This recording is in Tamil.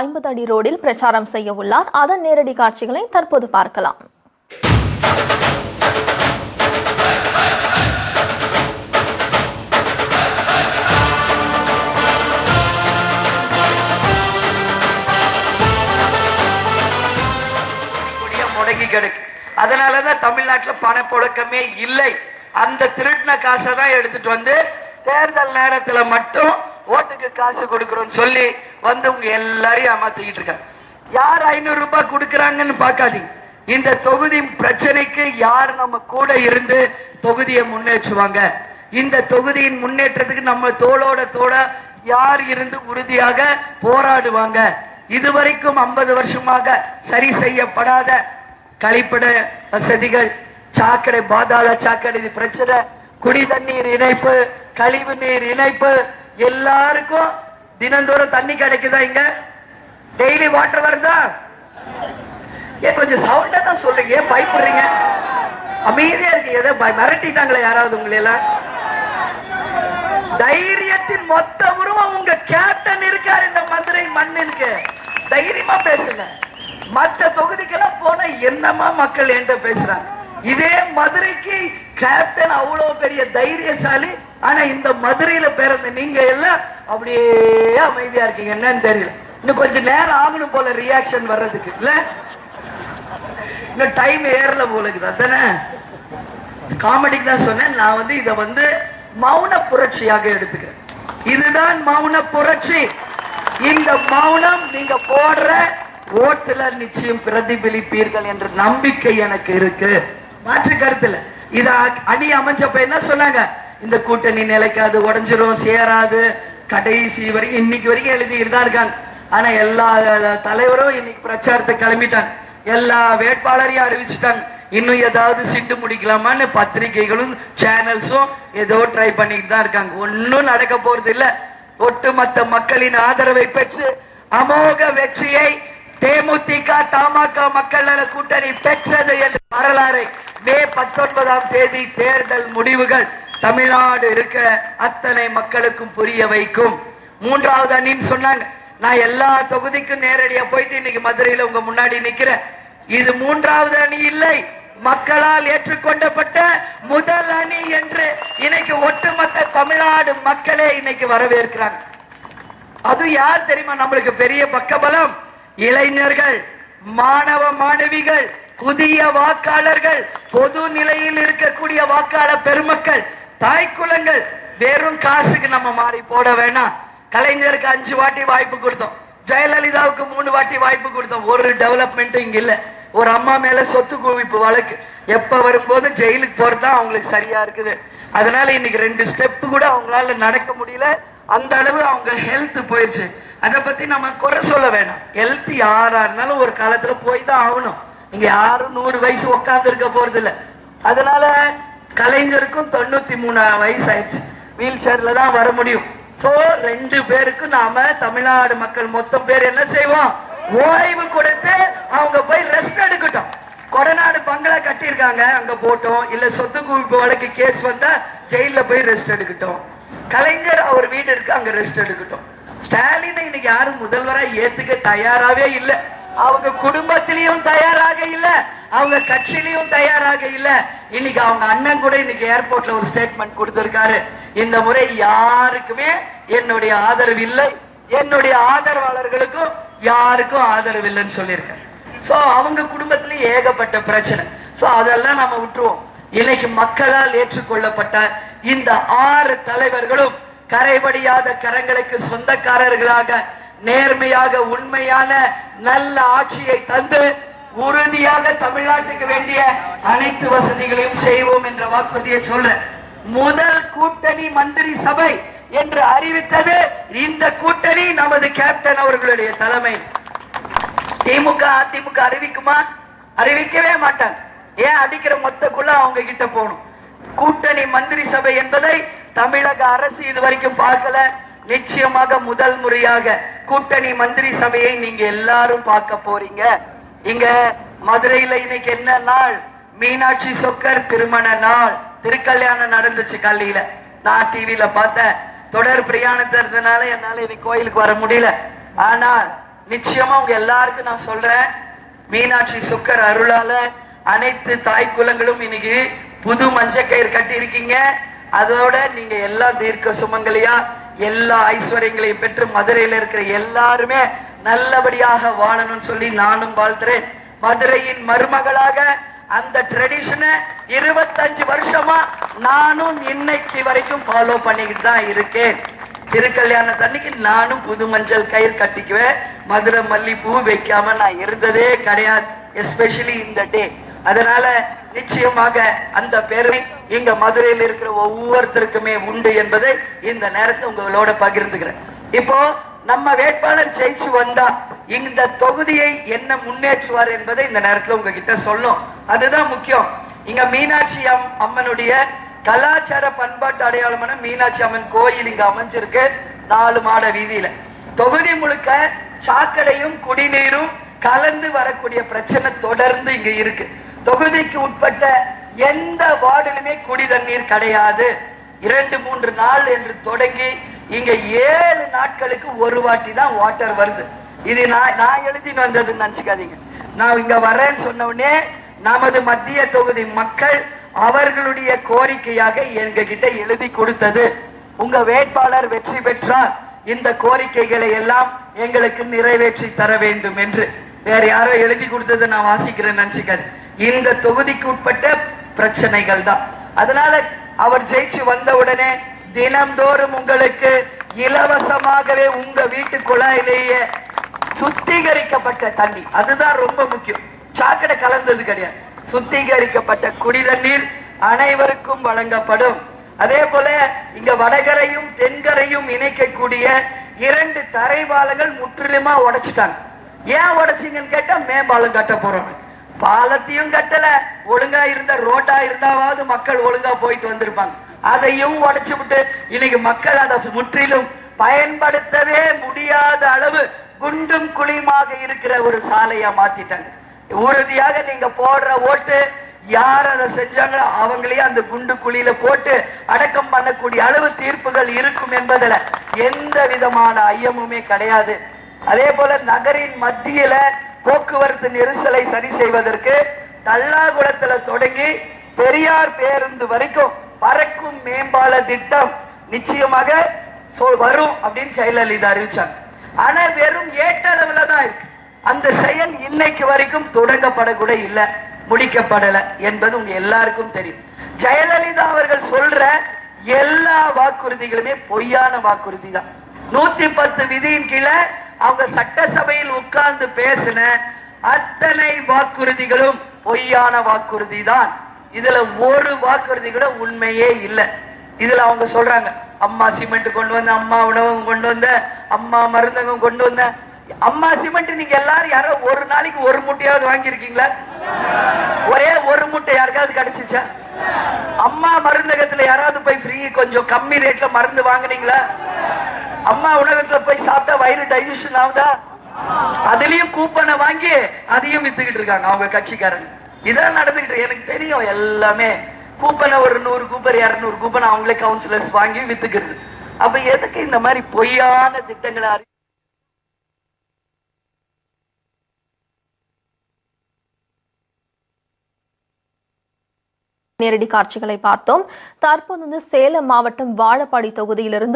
50 அடி ரோடில் பிரச்சாரம் செய்ய உள்ளார். அதன் நேரடி காட்சிகளை தற்போது பார்க்கலாம். முடங்கி கிடக்கு. அதனாலதான் தமிழ்நாட்டில் பணப்புழக்கமே இல்லை. அந்த திருட்டின காசை தான் எடுத்துட்டு வந்து தேர்தல் நேரத்துல மட்டும் ஓட்டுக்கு காசு கொடுக்கிறோம் சொல்லி வந்து உங்க எல்லாரையும் ஏமாத்திக்கிட்டு இருக்காங்க. யார் 500 ரூபாய் கொடுக்கறாங்கன்னு பார்க்காதீங்க. இந்த தொகுதி பிரச்சனைக்கு யார் நம்ம கூட இருந்து தொகுதியை முன்னேற்றுவாங்க, இந்த தொகுதியின் முன்னேற்றத்துக்கு நம்ம தோளோட தோட யார் இருந்து உறுதியாக போராடுவாங்க. இதுவரைக்கும் 50 வருஷமாக சரி செய்யப்படாத கழிப்பிட வசதிகள், சாக்கடை, பாதாள சாக்கடை பிரச்சனை, குடி தண்ணீர் இணைப்பு, கழிவு நீர் இணைப்பு, எல்லாருக்கும் தினந்தோறும் தண்ணி கிடைக்குதா? இங்க டெய்லி வாட்டர் வருதா? ஏன் கொஞ்சம் சவுண்டா தான் சொல்றீங்க, ஏன் பயப்படுறீங்க? அமைதியா இருக்கு. எதை மிரட்டிட்டாங்களே யாராவது உங்களை எல்லாம்? தைரியத்தின் மொத்த உருவம் உங்க கேப்டன் இருக்காரு இந்த மதுரை மண்ணிற்கு. தைரியமா பேசுங்க. மற்ற தொகுதிக்கெல்லாம் போன என்னமா மக்கள் என்கிட்ட பேசுறாங்க. இதே மதுரைக்கு கேப்டன் அவ்வளவு பெரிய தைரியசாலி. ஆனா இந்த மதுரையில பிறந்த நீங்க எல்லாம் அப்படியே அமைதியா இருக்கீங்க. என்னன்னு தெரியல. இன்னும் கொஞ்சம் நேரம் ஆகணும் போல ரியாக்ஷன் வர்றதுக்கு. இல்ல இன்னும் டைம் ஏறல போல இருக்குது. அதானே காமெடிக்கு தான் சொன்னேன். நான் இதை மௌன புரட்சியாக எடுத்துக்கிறேன். இதுதான் மௌன புரட்சி. இந்த மௌனம் நீங்க போடுற ஓட்டுல நிச்சயம் பிரதிபலிப்பீர்கள் என்ற நம்பிக்கை எனக்கு இருக்கு. மாற்று கருத்துல இத அணி அமைச்சப்ப என்ன சொன்னாங்க? இந்த கூட்டணி நிலைக்காது, உடஞ்சிரும், சேராது, கடைசி வரைக்கும் இன்னைக்கு வரைக்கும் எழுதிட்டு தான் இருக்காங்க. ஆனா எல்லா தலைவரும் இன்னைக்கு பிரச்சாரத்தை கிளம்பிட்டாங்க. எல்லா வேட்பாளரையும் அறிவிச்சுட்டாங்க. இன்னும் ஏதாவது சிண்டு முடிக்கலாமான்னு பத்திரிகைகளும் சேனல்ஸும் ஏதோ ட்ரை பண்ணிட்டு தான் இருக்காங்க. ஒன்னும் நடக்க போறது இல்ல. ஒட்டுமொத்த மக்களின் ஆதரவை பெற்று அமோக வெற்றியை தேமுதிக தமாக மக்கள் நல கூட்டணி பெற்றது என்ற வரலாறை மே 19ஆம் தேதி தேர்தல் முடிவுகள் தமிழ்நாடு இருக்க அத்தனை மக்களுக்கும் புரிய வைக்கும். 3வது அணின்னு சொன்னாங்க. நான் எல்லா தொகுதிக்கும் நேரடியா போயிட்டு இன்னைக்கு மதுரையில உங்க முன்னாடி நிக்கிறேன். இது 3வது அணி இல்லை, மக்களால் ஏற்றுக்கொண்டப்பட்ட முதல் அணி என்று இன்னைக்கு ஒட்டுமொத்த தமிழ்நாடு மக்களே இன்னைக்கு வரவேற்கிறாங்க. அது யார் தெரியுமா? நம்மளுக்கு பெரிய பக்கபலம் இளைஞர்கள், மாணவ மாணவிகள், புதிய வாக்காளர்கள், பொது நிலையில் இருக்கக்கூடிய வாக்காளர் பெருமக்கள், தாய்க்குளங்கள். வெறும் காசுக்கு நம்ம மாறி போட வேணாம். கலைஞருக்கு 5 வாட்டி வாய்ப்பு கொடுத்தோம், ஜெயலலிதாவுக்கு 3 வாட்டி வாய்ப்பு கொடுத்தோம். ஒரு டெவலப்மெண்ட்டும் இங்க இல்ல. ஒரு அம்மா மேல சொத்து குவிப்பு வழக்கு எப்ப வரும்போது ஜெயிலுக்கு போறதுதான் அவங்களுக்கு சரியா இருக்குது. அதனால இன்னைக்கு 2 ஸ்டெப் கூட அவங்களால நடக்க முடியல. அந்த அளவு அவங்க ஹெல்த் போயிருச்சு. அதை பத்தி நம்ம குறை சொல்ல வேணாம். ஹெல்த் யாரா இருந்தாலும் ஒரு காலத்துல போய் தான் ஆகணும். இங்க யாரும் 100 வயசு உட்கார்ந்து இருக்க போறது இல்ல. அதனால கலைஞருக்கும் 93 வயசு ஆயிடுச்சு, வீல் சேர்ல தான் வர முடியும். சோ 2 பேருக்கும் நாம தமிழ்நாடு மக்கள் மொத்தம் பேர் என்ன செய்வோம்? ஓய்வு கொடுத்து அவங்க போய் ரெஸ்ட் எடுக்கட்டும். கொடநாடு பங்களா கட்டியிருக்காங்க, அங்க போட்டோம். இல்ல சொத்து குவிப்பு வழக்கு கேஸ் வந்தா ஜெயில போய் ரெஸ்ட் எடுக்கட்டும். கலைஞர் அவர் வீடு இருக்கு, அங்க ரெஸ்ட் எடுக்கட்டும். ஸ்டாலினை இன்னைக்கு யாரும் முதல்வரா ஏத்துக்க தயாராகவே இல்லை. அவங்க குடும்பத்திலையும் தயாராக இல்ல, அவங்க கட்சியிலையும் தயாராக இல்ல. இன்னைக்கு அவங்க அண்ணன் கூட இன்னைக்கு ஏர்போர்ட்ல ஒரு ஸ்டேட்மெண்ட் கொடுத்திருக்காரு. இந்த முறை யாருக்குமே என்னுடைய ஆதரவு இல்லை, என்னுடைய ஆதரவாளர்களுக்கும் யாருக்கும் ஆதரவு இல்லைன்னு சொல்லியிருக்காரு. சோ அவங்க குடும்பத்திலேயே ஏகப்பட்ட பிரச்சனை. சோ அதெல்லாம் நம்ம விட்டுருவோம். இன்னைக்கு மக்களால் ஏற்றுக்கொள்ளப்பட்ட இந்த 6 தலைவர்களும் கரைபடியாத கரங்களுக்கு சொந்தக்காரர்களாக நேர்மையாக உண்மையான நல்ல ஆட்சியை தந்து உறுதியாக தமிழ்நாட்டுக்கு வேண்டிய அனைத்து வசதிகளையும் செய்வோம் என்ற வாக்குறுதியை சொல்றேன். முதல் கூட்டணி மந்திரி சபை என்று அறிவித்தது இந்த கூட்டணி, நமது கேப்டன் அவர்களுடைய தலைமை. திமுக அதிமுக அறிவிக்குமா? அறிவிக்கவே மாட்டாங்க. ஏன்? அடிக்கிற மொத்தக்குள்ள அவங்க கிட்ட போகணும். கூட்டணி மந்திரி சபை என்பதை தமிழக அரசு இதுவரைக்கும் பார்க்கல. நிச்சயமாக முதல் முறையாக கூட்டணி மந்திரி சபையை நீங்க எல்லாரும் பார்க்க போறீங்க. இங்க மதுரையில இன்னைக்கு என்ன நாள்? மீனாட்சி சொக்கர் திருமண நாள். திருக்கல்யாணம் நடந்துச்சு கல்லியில. நான் டிவில பார்த்தேன். தொடர் பிரயாணத்தினால என்னால இன்னைக்கு கோயிலுக்கு வர முடியல. ஆனால் நிச்சயமா உங்க எல்லாருக்கும் நான் சொல்றேன், மீனாட்சி சுக்கர் அருளால அனைத்து தாய் குலங்களும் இன்னைக்கு புது மஞ்சக்கயிறு கட்டி இருக்கீங்க. அதோட நீங்க எல்லா தீர்க்க சுமங்கலியா எல்லா ஐஸ்வர்யங்களையும் பெற்று மதுரையில இருக்கிற எல்லாருமே நல்லபடியாக வாழணும்னு சொல்லி நானும் வாழ்த்துறேன். மதுரையின் மருமகளாக அந்த ட்ரெடிஷனை 25 வருஷமா நானும் இன்னைக்கு வரைக்கும் ஃபாலோ பண்ணிக்கிட்டு தான் இருக்கேன். திருக்கல்யாணத்தன்னைக்கு நானும் புது மஞ்சள் கயிறு கட்டிக்குவேன். மதுரை மல்லிப்பூ வைக்காம நான் இருந்ததே கிடையாது, எஸ்பெஷலி இந்த டே. அதனால நிச்சயமாக அந்த பெருமை இங்க மதுரையில் இருக்கிற ஒவ்வொருத்தருக்குமே உண்டு என்பதை இந்த நேரத்தில் உங்களோட பகிர்ந்துக்கிறேன். இப்போ நம்ம வேட்பாளர் ஜெயிச்சு வந்தா இந்த தொகுதியை என்ன முன்னேற்றுவார் என்பதை இந்த நேரத்தில் உங்ககிட்ட சொல்லும். அதுதான் முக்கியம். இங்க மீனாட்சி அம்மனுடைய கலாச்சார பண்பாட்டு அடையாளமான மீனாட்சி அம்மன் கோயில் இங்க அமைஞ்சிருக்கு 4 மாட வீதியில. தொகுதி முழுக்க சாக்கடையும் குடிநீரும் கலந்து வரக்கூடிய பிரச்சனை தொடர்ந்து இங்க இருக்கு. தொகுதிக்கு உட்பட்ட எந்த வார்டிலுமே குடி தண்ணீர் கிடையாது. 2-3 நாள் என்று தொடங்கி இங்க 7 நாட்களுக்கு ஒரு வாட்டி தான் வாட்டர் வருது. இது நான் எழுதின்னு வந்ததுன்னு நினைச்சுக்காதீங்க. நான் இங்க வரேன்னு சொன்ன உடனே நமது மத்திய தொகுதி மக்கள் அவர்களுடைய கோரிக்கையாக எங்க கிட்ட எழுதி கொடுத்தது. உங்க வேட்பாளர் வெற்றி பெற்றால் இந்த கோரிக்கைகளை எல்லாம் எங்களுக்கு நிறைவேற்றி தர வேண்டும் என்று. வேற யாரோ எழுதி கொடுத்ததை நான் வாசிக்கிறேன்னு நினைச்சுக்காது. இந்த தொகுதிக்கு உட்பட்ட பிரச்சனைகள் தான். அதனால அவர் ஜெயிச்சு வந்த உடனே தினம்தோறும் உங்களுக்கு இலவசமாகவே உங்க வீட்டு குழாயிலேயே சுத்திகரிக்கப்பட்ட தண்ணி, அதுதான் ரொம்ப முக்கியம், சாக்கடை கலந்தது கிடையாது, சுத்திகரிக்கப்பட்ட குடி தண்ணீர் அனைவருக்கும் வழங்கப்படும். அதே போல இங்க வடகரையும் தென்கரையும் இணைக்கக்கூடிய 2 தரைபாலங்கள் முற்றிலுமா உடைச்சிட்டாங்க. ஏன் உடைச்சிங்கன்னு கேட்டா மேம்பாலம் கட்ட போறோம். பாலத்தையும் கட்டல, ஒழுங்கா இருந்த ரோட்டா இருந்தாவது மக்கள் ஒழுங்கா போயிட்டு வந்திருப்பாங்க. அதையும் உடைச்சு விட்டு இன்னைக்கு மக்கள் அதை முற்றிலும் பயன்படுத்தவே முடியாத அளவு குண்டும் குழியுமாக இருக்கிற ஒரு சாலையா மாத்திட்டாங்க. உறுதியாக நீங்க போடுற ஓட்டு யார் அதை செஞ்சாங்களோ அவங்களையே அந்த குண்டு குழியில போட்டு அடக்கம் பண்ணக்கூடிய அளவு தீர்ப்புகள் இருக்கும் என்பதுல எந்த விதமான ஐயமுமே கிடையாது. அதே போல நகரின் மத்தியில போக்குவரத்து நெரிசலை சரி செய்வதற்கு தல்லாகுளத்துல தொடங்கி பெரியார் பேருந்து வரைக்கும் பறக்கும் மேம்பால திட்டம் நிச்சயமாக வரும் அப்படின்னு ஜெயலலிதா அறிவிச்சாங்க. ஆனா வெறும் ஏட்டளவுல தான் இருக்கு. அந்த செயல் இன்னைக்கு வரைக்கும் தொடங்கப்படக்கூட இல்லை, முடிக்கப்படல என்பது உங்க எல்லாருக்கும் தெரியும். ஜெயலலிதா அவர்கள் சொல்ற எல்லா வாக்குறுதிகளுமே பொய்யான வாக்குறுதி தான். 110 விதியின் கீழே அவங்க சட்டசபையில் உட்கார்ந்து பேசின அத்தனை வாக்குறுதிகளும் பொய்யான வாக்குறுதி தான். இதுல ஒரு வாக்குறுதி கூட உண்மையே இல்லை. இதுல அவங்க சொல்றாங்க, அம்மா சிமெண்ட் கொண்டு வந்த, அம்மா உணவகம் கொண்டு வந்த, அம்மா மருந்தகம் கொண்டு வந்த. அம்மா சிமெண்ட் நீங்க எல்லாரும் யாரோ ஒரு நாளைக்கு ஒரு மூட்டையாவது வாங்கியிருக்கீங்களா? ஒரே ஒரு மூட்டை யாருக்காவது கிடைச்சிச்சா? அம்மா மருந்தகத்துல யாராவது போய் ஃப்ரீ கொஞ்சம் கம்மி ரேட்ல மருந்து வாங்குனீங்களா? அம்மா உணவகத்துல போய் சாப்பிட்டா வயிறு டைஜஷன் ஆகுதா? அதுலயும் கூப்பனை வாங்கி அதையும் வித்துக்கிட்டு இருக்காங்க அவங்க கட்சிக்காரங்க. இதான் நடந்துகிட்டு எனக்கு தெரியும். எல்லாமே கூப்பனை ஒரு 100 கூப்பன் 200 கூப்பன் அவங்களே கவுன்சிலர்ஸ் வாங்கி வித்துக்கிறது. அப்ப எதுக்கு இந்த மாதிரி பொய்யான திட்டங்களை நேரடி காட்சிகளை பார்த்தோம். தற்போது சேலம் மாவட்டம் வாழப்பாடி தொகுதியிலிருந்து